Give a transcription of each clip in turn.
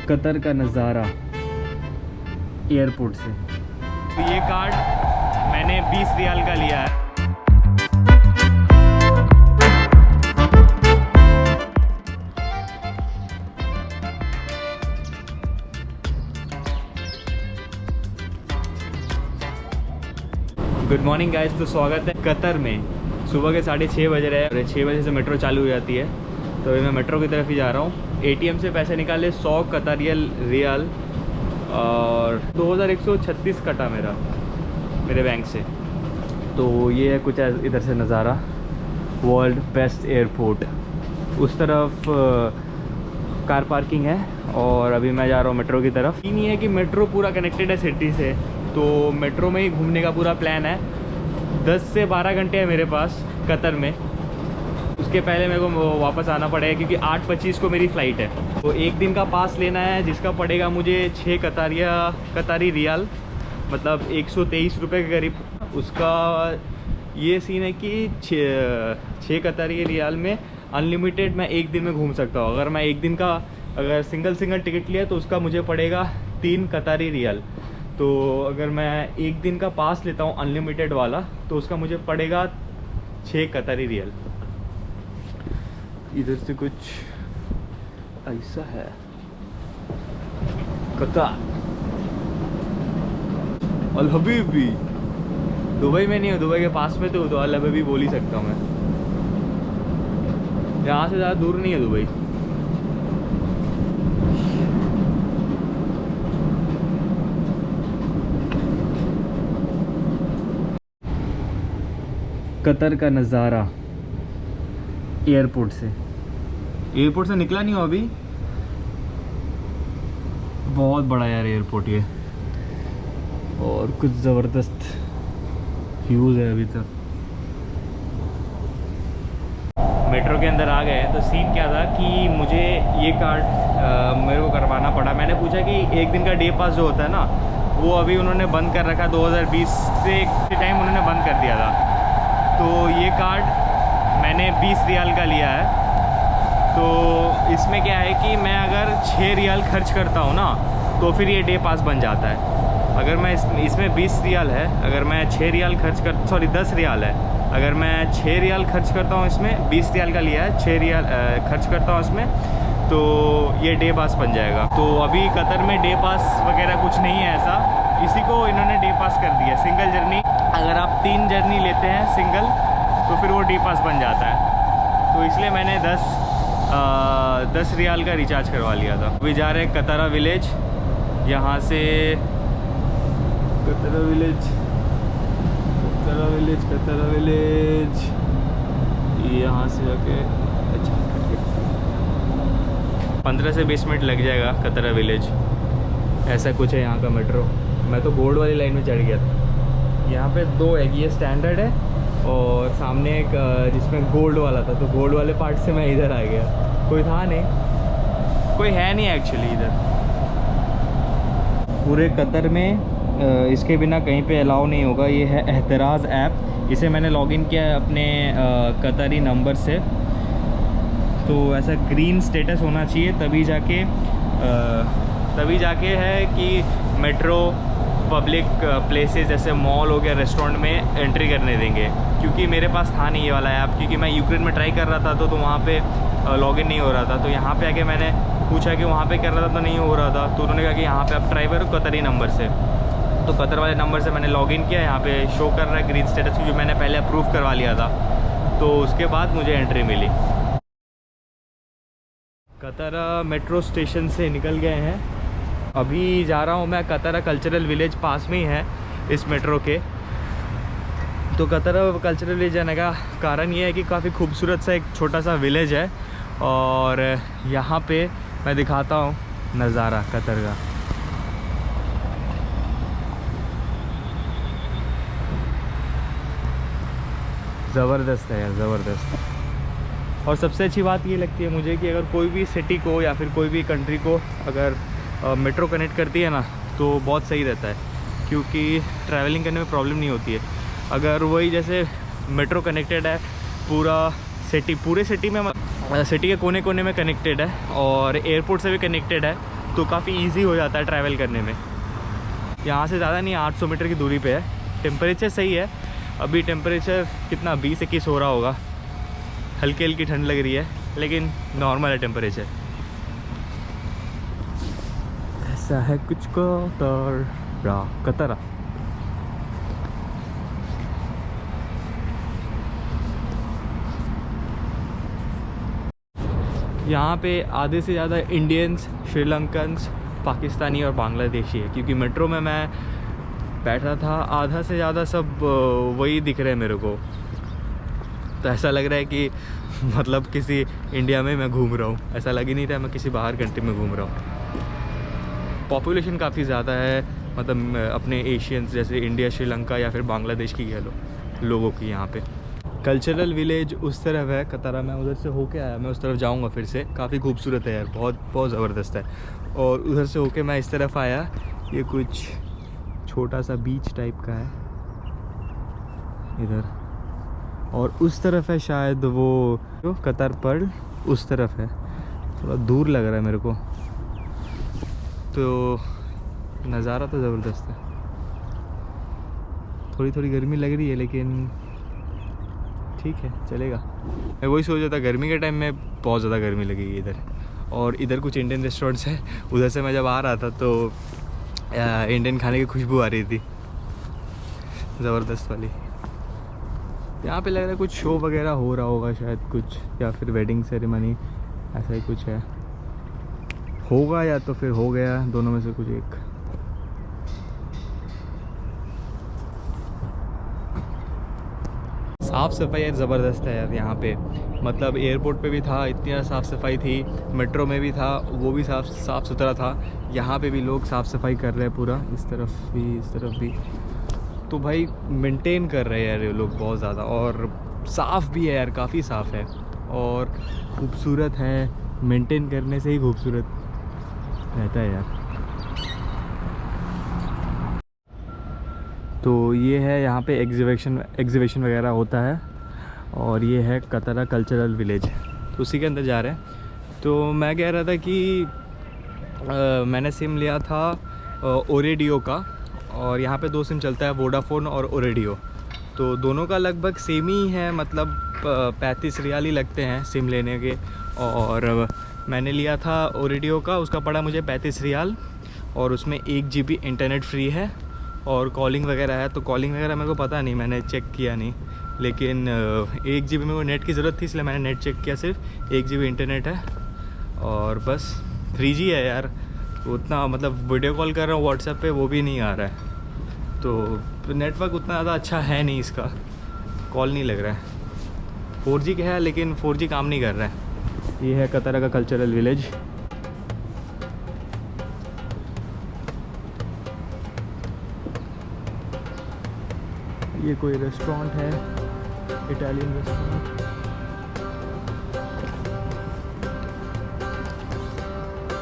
Qatar का नज़ारा airport से। ये कार्ड मैंने 20 रियाल का लिया है। गुड मॉर्निंग गाइस, तो स्वागत है कतर में। सुबह के 6:30 बज रहे हैं और 6 बजे से मेट्रो चालू हो जाती है, तो मैं मेट्रो की तरफ ही जा रहा हूँ। एटीएम से पैसे निकाले 100 कतारियल रियाल और 2136 कटा मेरे बैंक से। तो ये है कुछ इधर से नज़ारा, वर्ल्ड बेस्ट एयरपोर्ट। उस तरफ कार पार्किंग है और अभी मैं जा रहा हूँ मेट्रो की तरफ। ये नहीं है कि मेट्रो पूरा कनेक्टेड है सिटी से, तो मेट्रो में ही घूमने का पूरा प्लान है। 10 से 12 घंटे है मेरे पास कतर में। उसके पहले मेरे को वापस आना पड़ेगा क्योंकि 8:25 को मेरी फ़्लाइट है। तो एक दिन का पास लेना है जिसका पड़ेगा मुझे 6 कतारी रियाल, मतलब 123 रुपये के करीब। उसका ये सीन है कि 6 कतारी रियाल में अनलिमिटेड मैं एक दिन में घूम सकता हूँ। अगर मैं एक दिन का सिंगल टिकट लिया तो उसका मुझे पड़ेगा 3 कतारी रियाल। तो अगर मैं एक दिन का पास लेता हूँ अनलिमिटेड वाला तो उसका मुझे पड़ेगा 6 कतारी रियाल। इधर से कुछ ऐसा है कतर। अल हबीबी, दुबई में नहीं हूँ, दुबई के पास में तो अल हबीबी बोल ही सकता हूँ मैं। यहाँ से ज़्यादा दूर नहीं है दुबई। कतर का नज़ारा एयरपोर्ट से। एयरपोर्ट से निकला नहीं हो अभी। बहुत बड़ा यार एयरपोर्ट ये, और कुछ ज़बरदस्त व्यूज़ है अभी तक। मेट्रो के अंदर आ गए हैं। तो सीन क्या था कि मुझे ये कार्ड मेरे को करवाना पड़ा। मैंने पूछा कि एक दिन का डे पास जो होता है ना, वो अभी उन्होंने बंद कर रखा। 2020 से टाइम उन्होंने बंद कर दिया था। तो ये कार्ड मैंने 20 रियाल का लिया है। तो इसमें क्या है कि मैं अगर 6 रियाल खर्च करता हूँ ना, तो फिर ये डे पास बन जाता है। अगर मैं इसमें 20 रियाल है, अगर मैं 6 रियाल सॉरी 10 रियाल है, अगर मैं 6 रियाल खर्च करता हूँ इसमें, 20 रियाल का लिया है, 6 रियाल खर्च करता हूँ इसमें, तो ये डे पास बन जाएगा। तो अभी कतर में डे पास वगैरह कुछ नहीं है ऐसा। इसी को इन्होंने डे पास कर दिया, सिंगल जर्नी। अगर आप 3 जर्नी लेते हैं सिंगल तो फिर वो डे पास बन जाता है। तो इसलिए मैंने 10 रियाल का रिचार्ज करवा लिया था। अभी जा रहे हैं कतरा विलेज। यहाँ से कतरा विलेज यहाँ से जाके 15 से 20 मिनट लग जाएगा कतरा विलेज। ऐसा कुछ है यहाँ का मेट्रो। मैं तो गोल्ड वाली लाइन में चढ़ गया था। यहाँ पे 2 है, ये स्टैंडर्ड है और सामने एक जिसमें गोल्ड वाला था। तो गोल्ड वाले पार्ट से मैं इधर आ गया। कोई था नहीं, कोई है नहीं एक्चुअली इधर। पूरे कतर में इसके बिना कहीं पे अलाउ नहीं होगा। ये है एहतराज़ ऐप। इसे मैंने लॉगिन किया है अपने कतरी नंबर से। तो ऐसा ग्रीन स्टेटस होना चाहिए, तभी जाके है कि मेट्रो पब्लिक प्लेसेस जैसे मॉल हो गया, रेस्टोरेंट में एंट्री करने देंगे। क्योंकि मेरे पास था नहीं ये वाला ऐप, क्योंकि मैं यूक्रेन में ट्राई कर रहा था तो वहाँ पे लॉगिन नहीं हो रहा था। तो यहाँ पे आके मैंने पूछा कि वहाँ पे कर रहा था तो नहीं हो रहा था। तो उन्होंने कहा कि यहाँ पे आप ट्राई करो कतरी नंबर से। तो कतर वाले नंबर से मैंने लॉगिन किया। यहाँ पे शो कर रहा है ग्रीन स्टेटस, क्योंकि मैंने पहले अप्रूव करवा लिया था। तो उसके बाद मुझे एंट्री मिली। कतरा मेट्रो स्टेशन से निकल गए हैं। अभी जा रहा हूँ मैं कतरा कल्चरल विलेज, पास में ही है इस मेट्रो के। तो कतरा कल्चरल विलेज जाने का कारण ये है कि काफ़ी खूबसूरत सा एक छोटा सा विलेज है। और यहाँ पे मैं दिखाता हूँ नज़ारा कतर का। ज़बरदस्त है यार, ज़बरदस्त। और सबसे अच्छी बात ये लगती है मुझे कि अगर कोई भी सिटी को या फिर कोई भी कंट्री को अगर मेट्रो कनेक्ट करती है ना, तो बहुत सही रहता है, क्योंकि ट्रैवलिंग करने में प्रॉब्लम नहीं होती है। अगर वही जैसे मेट्रो कनेक्टेड है पूरे सिटी में, सिटी के कोने कोने में कनेक्टेड है और एयरपोर्ट से भी कनेक्टेड है, तो काफ़ी इजी हो जाता है ट्रैवल करने में। यहाँ से ज़्यादा नहीं, 800 मीटर की दूरी पे है। टेम्परेचर सही है, अभी टेम्परेचर कितना 20-21 हो रहा होगा, हल्की हल्की ठंड लग रही है, लेकिन नॉर्मल है टेम्परेचर। ऐसा है कुछ कतरा। यहाँ पे आधे से ज़्यादा इंडियंस, श्रीलंकन्स, पाकिस्तानी और बांग्लादेशी है, क्योंकि मेट्रो में मैं बैठा था, आधा से ज़्यादा सब वही दिख रहे हैं मेरे को। तो ऐसा लग रहा है कि मतलब किसी इंडिया में मैं घूम रहा हूँ, ऐसा लग ही नहीं रहा मैं किसी बाहर कंट्री में घूम रहा हूँ। पॉपुलेशन काफ़ी ज़्यादा है, मतलब अपने एशियंस जैसे इंडिया, श्रीलंका या फिर बांग्लादेश की कह लो लोगों की। यहाँ पे कल्चरल विलेज उस तरफ है कतरा, मैं उधर से होके आया, मैं उस तरफ जाऊँगा फिर से। काफ़ी खूबसूरत है यार, बहुत बहुत ज़बरदस्त है। और उधर से होके मैं इस तरफ आया, ये कुछ छोटा सा बीच टाइप का है इधर, और उस तरफ है शायद वो जो कतर पर्ल, उस तरफ है, थोड़ा दूर लग रहा है मेरे को। तो नज़ारा तो ज़बरदस्त है। थोड़ी थोड़ी गर्मी लग रही है, लेकिन ठीक है, चलेगा। मैं वही सोच रहा था, गर्मी के टाइम में बहुत ज़्यादा गर्मी लगेगी इधर। और इधर कुछ इंडियन रेस्टोरेंट्स हैं, उधर से मैं जब आ रहा था तो इंडियन खाने की खुशबू आ रही थी ज़बरदस्त वाली। यहाँ पे लग रहा है कुछ शो वगैरह हो रहा होगा शायद कुछ, या फिर वेडिंग सेरेमनी, ऐसा ही कुछ है, होगा या तो फिर हो गया, दोनों में से कुछ एक। साफ़ सफाई यार ज़बरदस्त है यार यहाँ पे, मतलब एयरपोर्ट पे भी था, इतनी साफ़ सफाई थी, मेट्रो में भी था, वो भी साफ़ सुथरा था। यहाँ पे भी लोग साफ़ सफाई कर रहे हैं पूरा, इस तरफ भी इस तरफ भी। तो भाई मेंटेन कर रहे हैं यार ये लोग बहुत ज़्यादा, और साफ़ भी है यार, काफ़ी साफ़ है और खूबसूरत है। मेंटेन करने से ही खूबसूरत रहता है यार। तो ये है यहाँ पे एग्जीबिशन वगैरह होता है, और ये है कतरा कल्चरल विलेज, तो उसी के अंदर जा रहे हैं। तो मैं कह रहा था कि मैंने सिम लिया था ओरेडियो का, और यहाँ पे 2 सिम चलता है, वोडाफोन और ओरेडियो। तो दोनों का लगभग सेम ही है, मतलब 35 रियाल ही लगते हैं सिम लेने के। और मैंने लिया था ओरेडियो का, उसका पड़ा मुझे 35 रियाल, और उसमें 1 GB इंटरनेट फ्री है और कॉलिंग वगैरह है। तो कॉलिंग वगैरह मेरे को पता नहीं, मैंने चेक किया नहीं, लेकिन 1 GB में वो नेट की ज़रूरत थी, इसलिए मैंने नेट चेक किया। सिर्फ 1 GB इंटरनेट है और बस 3G है यार, उतना मतलब वीडियो कॉल कर रहा हूँ व्हाट्सएप पे, वो भी नहीं आ रहा है। तो नेटवर्क उतना ज़्यादा अच्छा है नहीं, इसका कॉल नहीं लग रहा है। 4G का है, लेकिन 4G काम नहीं कर रहा है। ये है कतरा का कल्चरल विलेज। ये कोई रेस्टोरेंट है, इटालियन रेस्टोरेंट,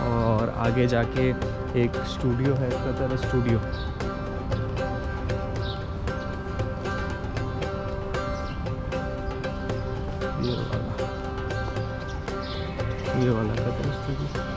और आगे जाके एक स्टूडियो है, कतरा स्टूडियो। ये वाला कतरा स्टूडियो।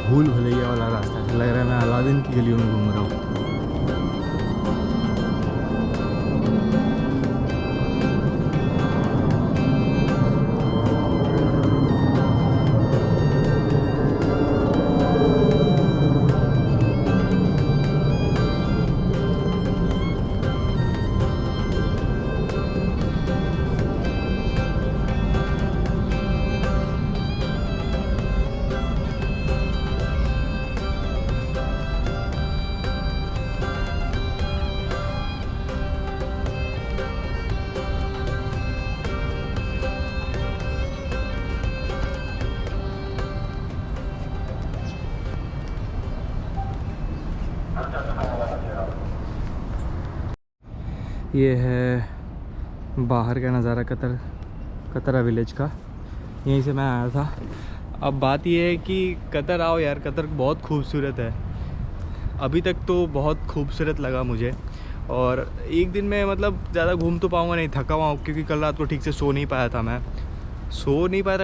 भूल भुलैया वाला रास्ता है, लग रहा है मैं अलादीन की गलियों में घूम रहा हूँ। ये है बाहर का नज़ारा कतरा विलेज का, यहीं से मैं आया था। अब बात ये है कि कतर आओ यार, कतर बहुत खूबसूरत है। अभी तक तो बहुत खूबसूरत लगा मुझे, और एक दिन में मतलब ज़्यादा घूम तो पाऊँगा नहीं, थका हुआ हूँ क्योंकि कल रात को ठीक से सो नहीं पाया था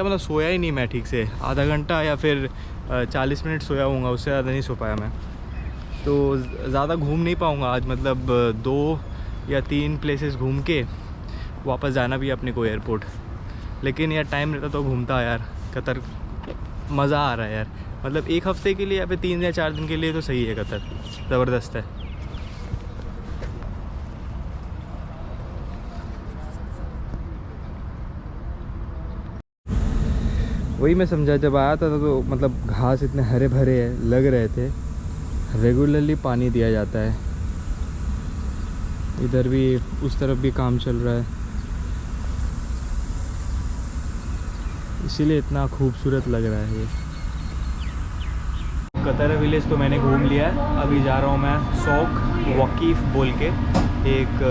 मतलब सोया ही नहीं मैं ठीक से, आधा घंटा या फिर 40 मिनट सोया हूँगा, उससे ज़्यादा नहीं सो पाया मैं। तो ज़्यादा घूम नहीं पाऊँगा आज, मतलब 2 या 3 प्लेसेस घूम के वापस जाना भी अपने को एयरपोर्ट। लेकिन यार टाइम रहता तो घूमता यार, कतर मज़ा आ रहा है यार। मतलब एक हफ़्ते के लिए या फिर 3 या 4 दिन के लिए तो सही है, कतर ज़बरदस्त है। वही मैं समझा, जब आया था तो मतलब घास इतने हरे भरे लग रहे थे, रेगुलरली पानी दिया जाता है। इधर भी उस तरफ भी काम चल रहा है, इसीलिए इतना खूबसूरत लग रहा है ये। कतर विलेज तो मैंने घूम लिया है, अभी जा रहा हूँ मैं सौक वकीफ़ बोल के एक,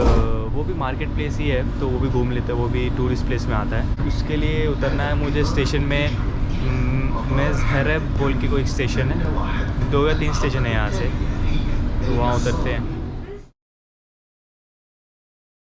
वो भी मार्केट प्लेस ही है, तो वो भी घूम लेते हैं, वो भी टूरिस्ट प्लेस में आता है। उसके लिए उतरना है मुझे स्टेशन में, मेज़हरब बोल के कोई स्टेशन है, 2 या 3 स्टेशन है यहाँ से, तो वहाँ उतरते हैं।